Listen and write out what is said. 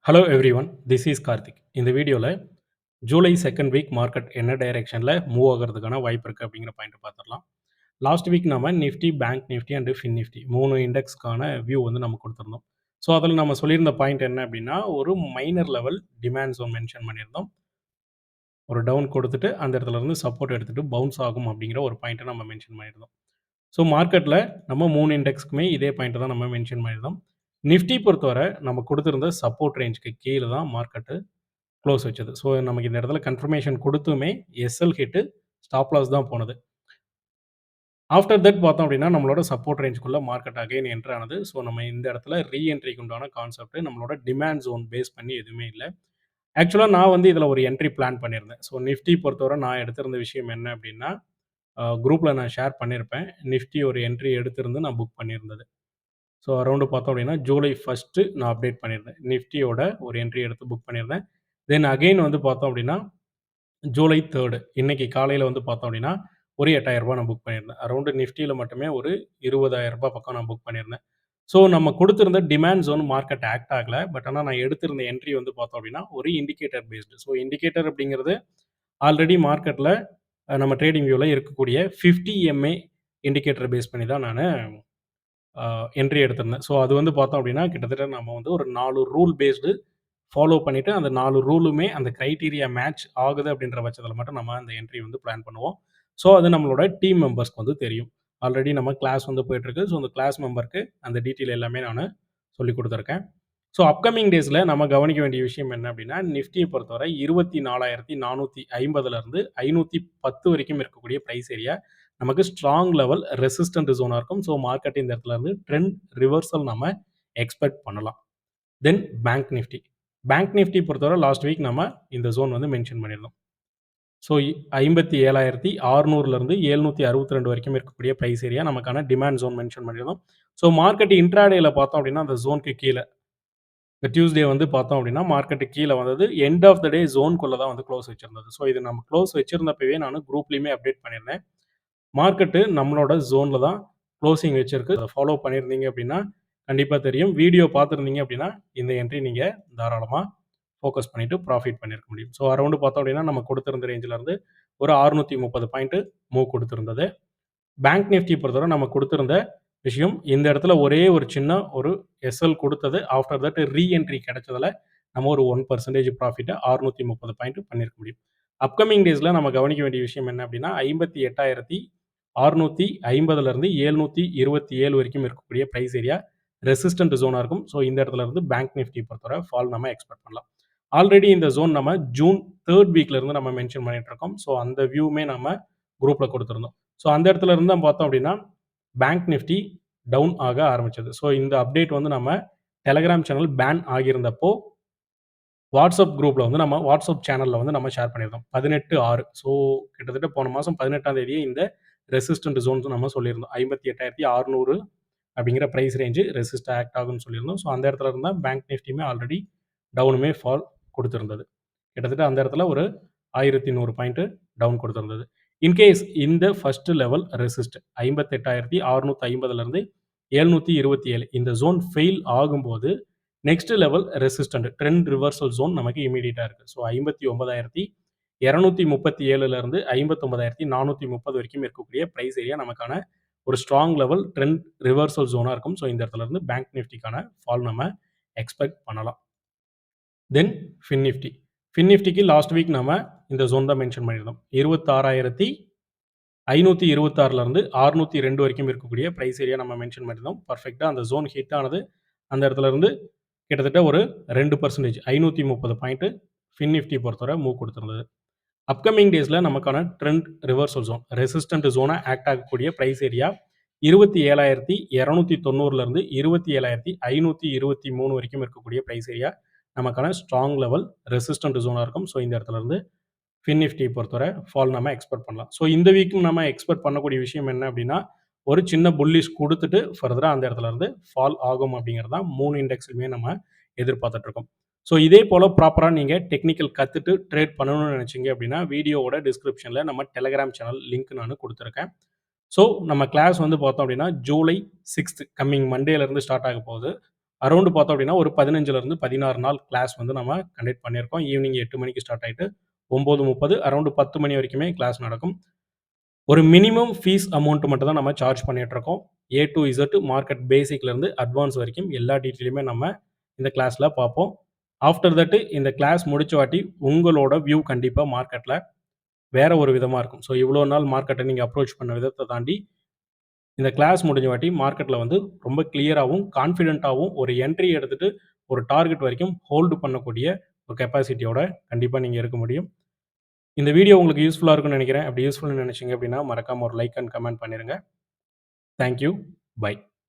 Hello everyone. This is Karthik. இந்த வீடியோல July 2nd week market என்ன டைரக்ஷன்ல மூவ் ஆகுறதுக்கான வாய்ப்பு இருக்கு அப்படிங்கிற பாயிண்ட் பார்த்துடலாம். லாஸ்ட் வீக் நம்ம Nifty, bank Nifty and Fin Nifty 3 இண்டெக்ஸ்க்கான வியூ வந்து நம்ம குடுத்திருந்தோம். ஸோ, அதில நம்ம சொல்லியிருந்த பாயிண்ட் என்ன அப்படின்னா, ஒரு minor level demand zone mention பண்ணியிருந்தோம். ஒரு டவுன் கொடுத்துட்டு அந்த இடத்துல இருந்து சப்போர்ட் எடுத்துட்டு பவுன்ஸ் ஆகும் அப்படிங்கிற ஒரு பாயிண்ட்ட நம்ம மென்ஷன் பண்ணியிருந்தோம். ஸோ, மார்க்கெட்ல நம்ம 3 இண்டெக்ஸ்க்குமே இதே பாயிண்ட்ட தான் நம்ம மென்ஷன் பண்ணியிருந்தோம். நிஃப்டி பொறுத்தவரை நம்ம குடுத்திருந்த சப்போர்ட் ரேஞ்சுக்கு கீழ தான் மார்க்கெட் க்ளோஸ் வச்சது. ஸோ, நமக்கு இந்த இடத்துல கன்ஃபர்மேஷன் குடுத்துமே எஸ்எல் ஹிட்டு, ஸ்டாப் லாஸ் தான் போனது. ஆஃப்டர் தட் பார்த்தோம் அப்படின்னா, நம்மளோட சப்போர்ட் ரேஞ்சுக்குள்ள மார்க்கெட் அகைன் என்டர் ஆனது. ஸோ, நம்ம இந்த இடத்துல ரீஎன்ட்ரிக்கு உண்டான கான்செப்ட் நம்மளோட டிமாண்ட் ஜோன் பேஸ் பண்ணி எதுவுமே இல்ல. ஆக்சுவலா நான் வந்து இதில ஒரு என்ட்ரி பிளான் பண்ணியிருந்தேன். ஸோ, நிஃப்டி பொறுத்தவரை நான் எடுத்திருந்த விஷயம் என்ன அப்படின்னா, குரூப்ல நான் ஷேர் பண்ணியிருப்பேன். நிஃப்டி ஒரு என்ட்ரி எடுத்திருந்து நான் புக் பண்ணியிருந்தது. ஸோ, அரவுண்ட் பார்த்தோம் அப்படின்னா, ஜூலை 1 நான் அப்டேட் பண்ணியிருந்தேன். நிஃப்டியோட ஒரு என்ட்ரி எடுத்து புக் பண்ணியிருந்தேன். தென் அகைன் வந்து பார்த்தோம் அப்படின்னா, ஜூலை 3 இன்னைக்கு காலையில வந்து பார்த்தோம் அப்படின்னா, ஒரு ரூ. 8,000 நான் புக் பண்ணியிருந்தேன். அரவுண்ட் நிஃப்டியில மட்டுமே ஒரு ரூ. 20,000 பக்கம் நான் புக் பண்ணியிருந்தேன். ஸோ, நம்ம குடுத்திருந்த டிமாண்ட் ஜோன் மார்க்கெட் ஆக்ட் ஆகல. பட் ஆனா நான் எடுத்திருந்த என்ட்ரி வந்து பார்த்தோம் அப்படின்னா, ஒரு இண்டிகேட்டர் பேஸ்டு. ஸோ, இண்டிகேட்டர் அப்படிங்கிறது ஆல்ரெடி மார்க்கெட்ல நம்ம ட்ரேடிங் வியூல இருக்கக்கூடிய 50 எம்ஏ இண்டிகேட்டர் பேஸ் பண்ணி தான் நானு என்ட்ரி எடுத்திருந்தேன். ஸோ, அது வந்து பார்த்தோம் அப்படின்னா, கிட்டத்தட்ட நம்ம வந்து ஒரு 4 ரூல் பேஸ்டு ஃபாலோ பண்ணிட்டு, அந்த 4 ரூலுமே அந்த கிரைட்டீரியா மேட்ச் ஆகுது அப்படின்ற பட்சத்தில மட்டும் நம்ம அந்த என்ட்ரி வந்து பிளான் பண்ணுவோம். ஸோ, அது நம்மளோட டீம் மெம்பர்ஸ்க்கு வந்து தெரியும். ஆல்ரெடி நம்ம கிளாஸ் வந்து போயிட்டுருக்கு. ஸோ, அந்த கிளாஸ் மெம்பருக்கு அந்த டீட்டெயில் எல்லாமே நானு சொல்லிக் குடுத்துருக்கேன். ஸோ, அப்கமிங் டேஸ்ல நம்ம கவனிக்க வேண்டிய விஷயம் என்ன அப்படின்னா, நிஃப்டிய பொறுத்தவரை 24,450லேருந்து 510 வரைக்கும் இருக்கக்கூடிய பிரைஸ் ஏரியா நமக்கு ஸ்ட்ராங் லெவல் ரெசிஸ்டன்ட் ஜோனா இருக்கும். ஸோ, மார்க்கெட் இந்த இடத்துல இருந்து ட்ரெண்ட் ரிவர்சல் நம்ம எக்ஸ்பெக்ட் பண்ணலாம். தென் பேங்க் நிஃப்டி. பேங்க் நிஃப்டி பொறுத்தவரை லாஸ்ட் வீக் நம்ம இந்த ஜோன் வந்து மென்ஷன் பண்ணியிருந்தோம். ஸோ, 57,600லேருந்து 762 வரைக்கும் இருக்கக்கூடிய பிரைஸ் ஏரியா நமக்கான டிமாண்ட் ஜோன் மென்ஷன் பண்ணியிருந்தோம். ஸோ, மார்க்கெட் இன்ட்ராடேல பார்த்தோம் அப்படின்னா, அந்த ஜோனுக்கு கீழ இந்த டியூஸ்டே வந்து பார்த்தோம் அப்படின்னா, மார்க்கெட் கீழ வந்தது. எண்ட் ஆஃப் த டே ஜோன்க்குள்ள தான் வந்து க்ளோஸ் வச்சிருந்தது. ஸோ, இது நம்ம க்ளோஸ் வச்சிருந்தப்பவே நானு குரூப்லயுமே அப்டேட் பண்ணியிருந்தேன். மார்க்கெட்டு நம்மளோட ஜோன்ல தான் க்ளோசிங் வச்சிருக்கு. அத ஃபாலோ பண்ணியிருந்தீங்க அப்படின்னா, கண்டிப்பா தெரியும். வீடியோ பார்த்திருந்தீங்க அப்படின்னா, இந்த என்ட்ரி நீங்க தாராளமா ஃபோக்கஸ் பண்ணிட்டு ப்ராஃபிட் பண்ணியிருக்க முடியும். ஸோ, அரவுண்ட் பார்த்தோம் அப்படின்னா, நம்ம கொடுத்திருந்த ரேஞ்சில இருந்து ஒரு 630 பாயிண்ட் மூவ் குடுத்திருந்தது. பேங்க் நிஃப்டி பொறுத்தவரை நம்ம குடுத்திருந்த விஷயம், இந்த இடத்துல ஒரே ஒரு சின்ன ஒரு எஸ்எல் குடுத்தது. ஆஃப்டர் தட் ரீஎன்ட்ரி கிடைச்சதுல நம்ம ஒரு 1% ப்ராஃபிட்ட 630 பாயிண்ட் பண்ணியிருக்க முடியும். அப்கமிங் டேஸ்ல நம்ம கவனிக்க வேண்டிய விஷயம் என்ன அப்படின்னா, 58,650லேருந்து 727 வரைக்கும் இருக்கக்கூடிய பிரைஸ் ஏரியா ரெசிஸ்டன்ட் ஜோனா இருக்கும். ஸோ, இந்த இடத்துல இருந்து பேங்க் நிஃப்டி பொறுத்தவரை ஃபால் நம்ம எக்ஸ்பெக்ட் பண்ணலாம். ஆல்ரெடி இந்த ஜோன் நம்ம ஜூன் 3 வீக்ல இருந்து நம்ம மென்ஷன் பண்ணிட்டு இருக்கோம். ஸோ, அந்த வியூவுமே நம்ம குரூப்ல குடுத்திருந்தோம். ஸோ, அந்த இடத்துல இருந்து தான் பார்த்தோம் அப்படின்னா, பேங்க் நிஃப்டி டவுன் ஆக ஆரம்பிச்சது. ஸோ, இந்த அப்டேட் வந்து நம்ம டெலகிராம் சேனல் பேன் ஆகியிருந்தப்போ, வாட்ஸ்அப் குரூப்ல வந்து நம்ம வாட்ஸ்அப் சேனல்ல வந்து நம்ம ஷேர் பண்ணியிருந்தோம். 18/6 ஸோ, கிட்டத்தட்ட போன மாசம் 18ஆம் தேதியே இந்த ரெசிஸ்டன்ட் ஜோன்ஸ் நம்ம சொல்லியிருந்தோம். 58,600 அப்படிங்கிற பிரைஸ் ரேஞ்ச் ரெசிஸ்ட் ஆக்ட் ஆகும்னு சொல்லியிருந்தோம். ஸோ, அந்த இடத்துல இருந்து தான் பேங்க் நிஃப்டியுமே ஆல்ரெடி டவுனுமே ஃபால் குடுத்திருந்தது. கிட்டத்தட்ட அந்த இடத்துல ஒரு 1,100 பாயிண்ட் டவுன் குடுத்திருந்தது. இன்கேஸ் இந்த ஃபர்ஸ்ட் லெவல் ரெசிஸ்ட் 58,650லேருந்து 727 இந்த ஜோன் ஃபெயில் ஆகும்போது, next level resistant trend reversal zone நமக்கு இம்மீடியேட்டா இருக்கு. ஸோ, 59,237லேருந்து 59,430 வரைக்கும் இருக்கக்கூடிய பிரைஸ் ஏரியா நமக்கான ஒரு ஸ்ட்ராங் லெவல் ட்ரெண்ட் ரிவர்சல் ஜோனா இருக்கும். ஸோ, இந்த இடத்துல இருந்து பேங்க் நிஃப்டிக்கான ஃபால் நம்ம எக்ஸ்பெக்ட் பண்ணலாம். Then Fin Nifty. ஃபின் நிஃப்டிக்கு லாஸ்ட் வீக் நம்ம இந்த ஜோன் தான் மென்ஷன் பண்ணியிருந்தோம். 26,526லேருந்து 602 வரைக்கும் இருக்கக்கூடிய பிரைஸ் ஏரியா நம்ம மென்ஷன் பண்ணியிருந்தோம். பெர்ஃபெக்ட்டா அந்த ஜோன் ஹிட் ஆனது. அந்த இடத்துல இருந்து கிட்டத்தட்ட ஒரு 2% 530 பாயிண்ட் ஃபின் நிஃப்டி பொறுத்தவரை மூவ் குடுத்திருந்தது. அப்கமிங் டேஸ்ல நமக்கான ட்ரெண்ட் ரிவர்சல் ஜோன் ரெசிஸ்டன்ட் ஜோனா ஆக்ட் ஆகக்கூடிய பிரைஸ் ஏரியா 27,290லேருந்து 27,523 வரைக்கும் இருக்கக்கூடிய பிரைஸ் ஏரியா நமக்கான ஸ்ட்ராங் லெவல் ரெசிஸ்டன்ட் ஜோனா இருக்கும். ஸோ, இந்த இடத்துல இருந்து ஃபின் நிஃப்டி பொறுத்தவரை ஃபால் நம்ம எக்ஸ்பெக்ட் பண்ணலாம். ஸோ, இந்த வீக்கும் நம்ம எக்ஸ்பெக்ட் பண்ணக்கூடிய விஷயம் என்ன அப்படின்னா, ஒரு சின்ன புல்லிஷ் குடுத்துட்டு ஃபர்தரா அந்த இடத்துல இருந்து ஃபால் ஆகும் அப்படிங்கிறது தான் 3 இண்டெக்ஸ்லயுமே நம்ம எதிர்பார்த்துட்டு இருக்கோம். ஸோ, இதே போல ப்ராப்பரா நீங்க டெக்னிக்கல் கத்துட்டு ட்ரேட் பண்ணணும்னு நினைச்சீங்க அப்படின்னா, வீடியோவோட டிஸ்கிரிப்ஷன்ல நம்ம டெலகிராம் சேனல் லிங்க் நானு குடுத்துருக்கேன். ஸோ, நம்ம கிளாஸ் வந்து பார்த்தோம் அப்படின்னா, ஜூலை 6 கம்மிங் மண்டேல இருந்து ஸ்டார்ட் ஆக போகுது. அரவுண்ட் பார்த்தோம் அப்படின்னா, ஒரு 15லருந்து 16 நாள் கிளாஸ் வந்து நம்ம கண்டக்ட் பண்ணியிருக்கோம். ஈவினிங் 8 மணிக்கு ஸ்டார்ட் ஆயிட்டு 9:30 அரவுண்ட் 10 மணி வரைக்குமே கிளாஸ் நடக்கும். ஒரு மினிமம் ஃபீஸ் அமௌண்ட் மட்டும் தான் நம்ம சார்ஜ் பண்ணிட்டுருக்கோம். ஏ டூ இசட் மார்க்கெட் பேசிக்லேருந்து அட்வான்ஸ் வரைக்கும் எல்லா டீட்டெயிலுமே நம்ம இந்த கிளாஸ்ல பார்ப்போம். ஆஃப்டர் தட் இந்த கிளாஸ் முடிச்ச வாட்டி உங்களோட வியூ கண்டிப்பா மார்க்கெட்ல வேற ஒரு விதமா இருக்கும். ஸோ இவ்வளோ நாள் மார்க்கெட்ட நீங்க அப்ரோச் பண்ண விதத்த தாண்டி, இந்த கிளாஸ் முடிஞ்ச வாட்டி மார்க்கெட்ல வந்து ரொம்ப கிளியராவும், கான்ஃபிடென்ட்டாவும் ஒரு என்ட்ரி எடுத்துட்டு ஒரு டார்கெட் வரைக்கும் ஹோல்டு பண்ணக்கூடிய ஒரு கெப்பாசிட்டியோட கண்டிப்பா நீங்க இருக்க முடியும். இந்த வீடியோ உங்களுக்கு யூஸ்ஃபுல்லா இருக்கும்னு நெனைக்கிறேன். அப்படி யூஸ்ஃபுல்னு நெனைச்சீங்க அப்படின்னா, மறக்காம ஒரு லைக் அண்ட் கமெண்ட் பண்ணிருங்க. Thank you. பை.